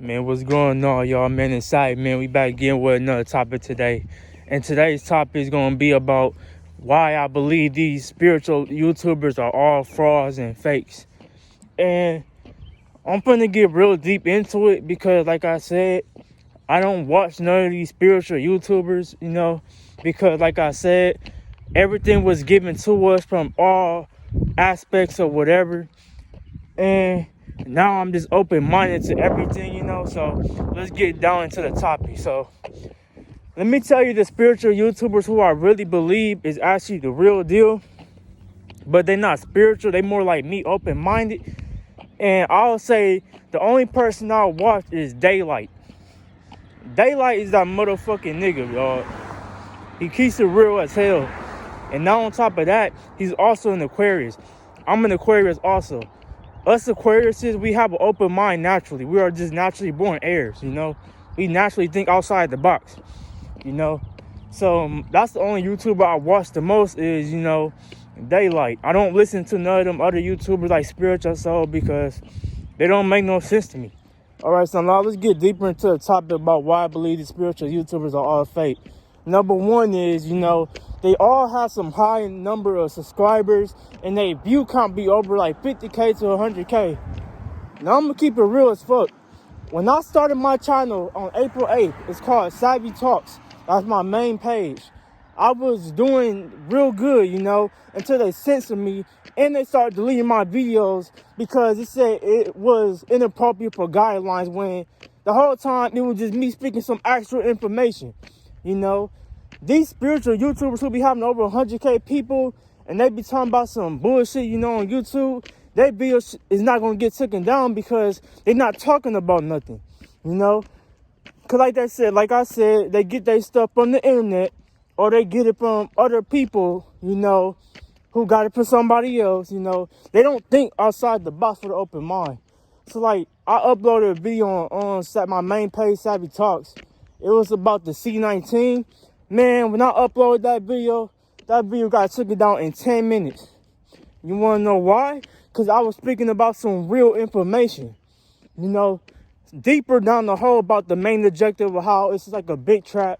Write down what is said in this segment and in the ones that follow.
Man, what's going on, y'all? Man, inside, man, we back again with another topic today. And today's topic is going to be about why I believe these spiritual YouTubers are all frauds and fakes. And I'm going to get real deep into it because, like I said, I don't watch none of these spiritual YouTubers, because, like I said, everything was given to us from all aspects of whatever. And now I'm just open-minded to everything, so let's get down into the topic. So let me tell you the spiritual YouTubers who I really believe is actually the real deal, but they're not spiritual. They more like me, open-minded. And I'll say the only person I'll watch is Daylight. Daylight is that motherfucking nigga, y'all. He keeps it real as hell. And now on top of that, he's also an Aquarius. I'm an Aquarius also. Us Aquariuses, we have an open mind naturally. We are just naturally born heirs, We naturally think outside the box, So that's the only YouTuber I watch the most is, Daylight. I don't listen to none of them other YouTubers like Spiritual Soul because they don't make no sense to me. All right, so now let's get deeper into the topic about why I believe the spiritual YouTubers are all fake. Number one is, they all have some high number of subscribers and their view count be over like 50K to 100K. Now I'm gonna keep it real as fuck. When I started my channel on April 8th, it's called Savytalks. That's my main page. I was doing real good, until they censored me and they started deleting my videos because it said it was inappropriate for guidelines when the whole time it was just me speaking some actual information, These spiritual YouTubers who be having over 100K people and they be talking about some bullshit, on YouTube, their video is not going to get taken down because they're not talking about nothing, Because like I said, they get their stuff from the internet or they get it from other people, who got it from somebody else, They don't think outside the box with an open mind. So, like, I uploaded a video on my main page, Savy Talks. It was about the C19. Man, when I uploaded that video got taken down in 10 minutes. You want to know why? Because I was speaking about some real information, deeper down the hole about the main objective of how it's like a big trap.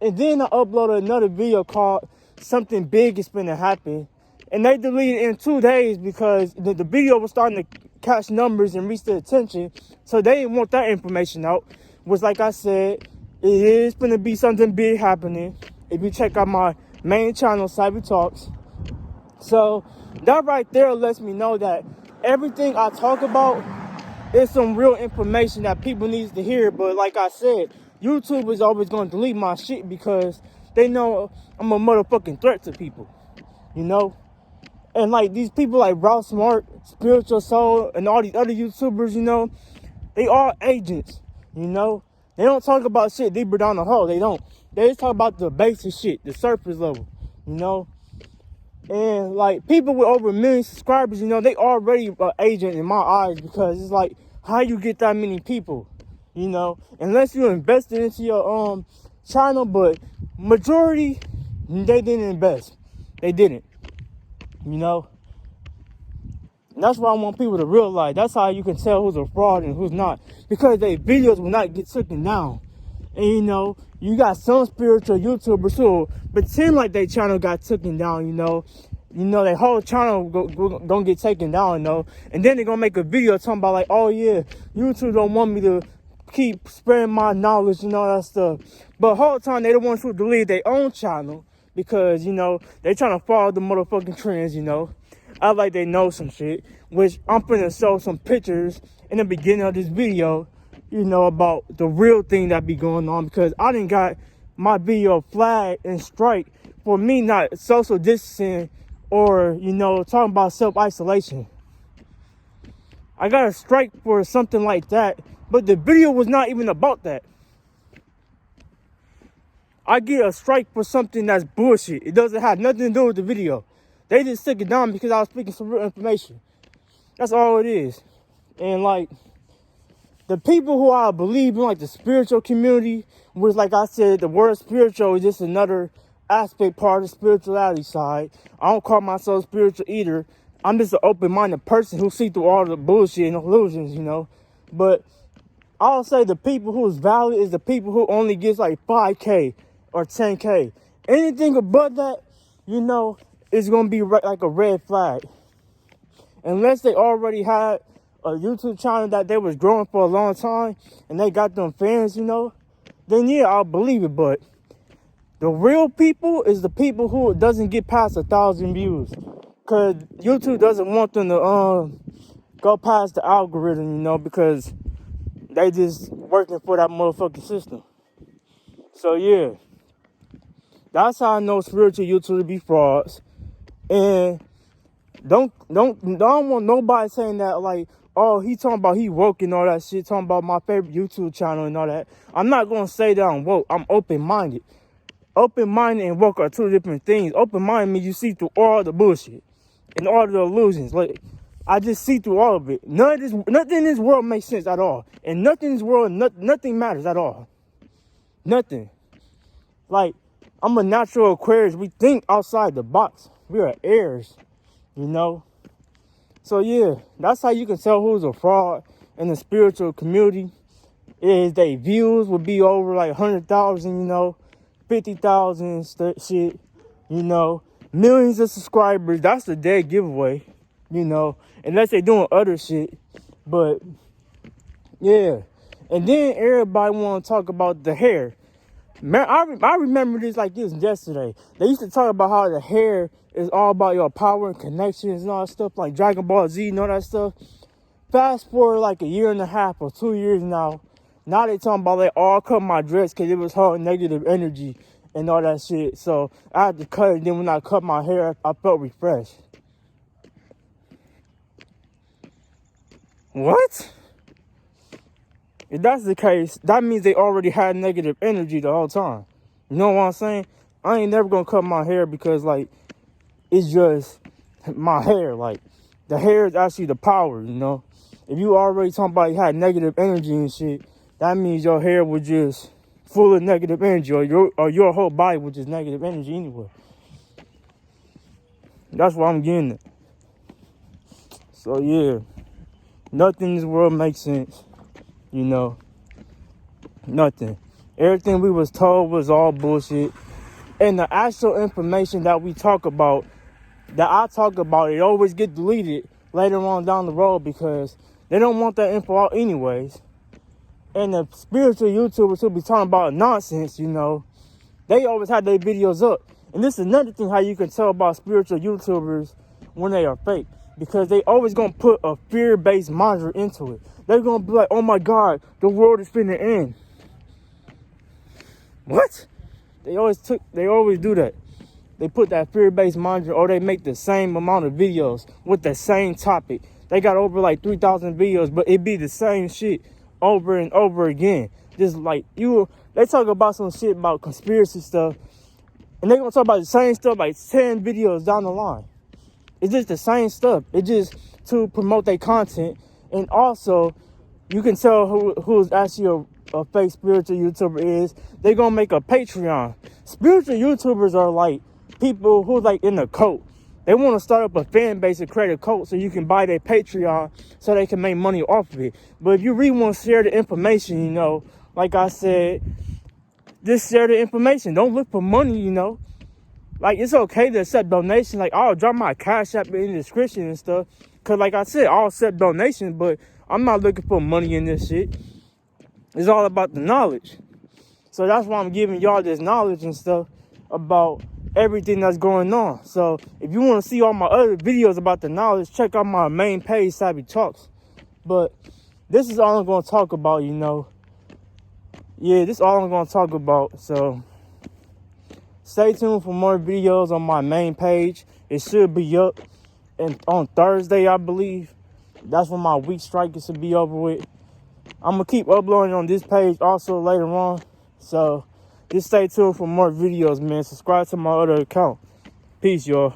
And then I uploaded another video called Something Big Is Finna Happen. And they deleted it in 2 days because the video was starting to catch numbers and reach the attention. So they didn't want that information out. Which, like I said, it is going to be something big happening if you check out my main channel, Savytalks. So that right there lets me know that everything I talk about is some real information that people need to hear. But like I said, YouTube is always going to delete my shit because they know I'm a motherfucking threat to people, And like these people like Route Smart, Spiritual Soul, and all these other YouTubers, they are agents, They don't talk about shit deeper down the hole. They don't. They just talk about the basic shit, the surface level, And like people with over 1 million subscribers, they already an agent in my eyes because it's like, how you get that many people, Unless you invested into your channel, but majority, they didn't invest. They didn't, And that's why I want people to realize. That's how you can tell who's a fraud and who's not. Because their videos will not get taken down. And, you got some spiritual YouTubers who pretend like their channel got taken down, their whole channel gonna get taken down, And then they're gonna make a video talking about like, oh yeah, YouTube don't want me to keep spreading my knowledge and all that stuff. But whole time they the ones who delete their own channel because, they trying to follow the motherfucking trends, I like they know some shit, which I'm finna show some pictures in the beginning of this video, about the real thing that be going on because I done got my video flagged and strike for me not social distancing or, talking about self-isolation. I got a strike for something like that, but the video was not even about that. I get a strike for something that's bullshit. It doesn't have nothing to do with the video. They just took it down because I was speaking some real information. That's all it is. And like, the people who I believe in, like the spiritual community, which like I said, the word spiritual is just another aspect part of the spirituality side. I don't call myself spiritual either. I'm just an open-minded person who sees through all the bullshit and illusions, But I'll say the people who's valid is the people who only gets like 5K or 10K. Anything above that, it's going to be like a red flag. Unless they already had a YouTube channel that they was growing for a long time and they got them fans, then yeah, I'll believe it. But the real people is the people who doesn't get past 1,000 views. Because YouTube doesn't want them to go past the algorithm, because they just working for that motherfucking system. So yeah, that's how I know spiritual YouTubers be frauds. And don't want nobody saying that like, oh, he talking about he woke and all that shit, talking about my favorite YouTube channel and all that. I'm not gonna say that I'm woke. I'm open-minded. Open-minded and woke are two different things. Open-minded means you see through all the bullshit and all the illusions. Like, I just see through all of it. Nothing in this world makes sense at all. And nothing in this world, nothing matters at all. Nothing. Like, I'm a natural Aquarius. We think outside the box. We are heirs, So yeah, that's how you can tell who's a fraud in the spiritual community. Is they views would be over like 100,000, 50,000 shit, millions of subscribers. That's a dead giveaway, unless they doing other shit. But yeah, and then everybody want to talk about the hair. Man, I remember this like this yesterday. They used to talk about how the hair is all about your power and connections and all that stuff, like Dragon Ball Z and all that stuff. Fast forward like a year and a half or 2 years now. Now they talking about like, oh, I cut my dress because it was holding negative energy and all that shit. So I had to cut it. Then when I cut my hair, I felt refreshed. What? If that's the case, that means they already had negative energy the whole time. You know what I'm saying? I ain't never gonna cut my hair because like, it's just my hair. Like, the hair is actually the power, If you already talking about you had negative energy and shit, that means your hair was just full of negative energy, or your whole body was just negative energy anyway. That's what I'm getting at. So yeah, nothing in this world makes sense, Nothing. Everything we was told was all bullshit. And the actual information that we talk about, that I talk about, it always get deleted later on down the road because they don't want that info out anyways. And the spiritual YouTubers who be talking about nonsense, they always have their videos up. And this is another thing how you can tell about spiritual YouTubers when they are fake. Because they always gonna put a fear-based mantra into it. They're gonna be like, oh my God, the world is finna end. What? They always do that. They put that fear-based mantra, or they make the same amount of videos with the same topic. They got over like 3,000 videos, but it be the same shit over and over again. Just like they talk about some shit about conspiracy stuff, and they gonna talk about the same stuff like 10 videos down the line. It's just the same stuff. It's just to promote their content, and also you can tell who's actually a fake spiritual YouTuber is. They gonna make a Patreon. Spiritual YouTubers are like people who like in a cult. They want to start up a fan base and create a cult so you can buy their Patreon so they can make money off of it. But if you really want to share the information, like I said, just share the information. Don't look for money, Like, it's okay to accept donations. Like, I'll drop my Cash App in the description and stuff. Because, like I said, I'll accept donations, but I'm not looking for money in this shit. It's all about the knowledge. So that's why I'm giving y'all this knowledge and stuff about everything that's going on. So if you want to see all my other videos about the knowledge, check out my main page, Savytalks. But this is all I'm going to talk about, Yeah, this is all I'm going to talk about. So stay tuned for more videos on my main page. It should be up on Thursday, I believe. That's when my week strike is to be over with. I'm going to keep uploading on this page also later on. So just stay tuned for more videos, man. Subscribe to my other account. Peace, y'all.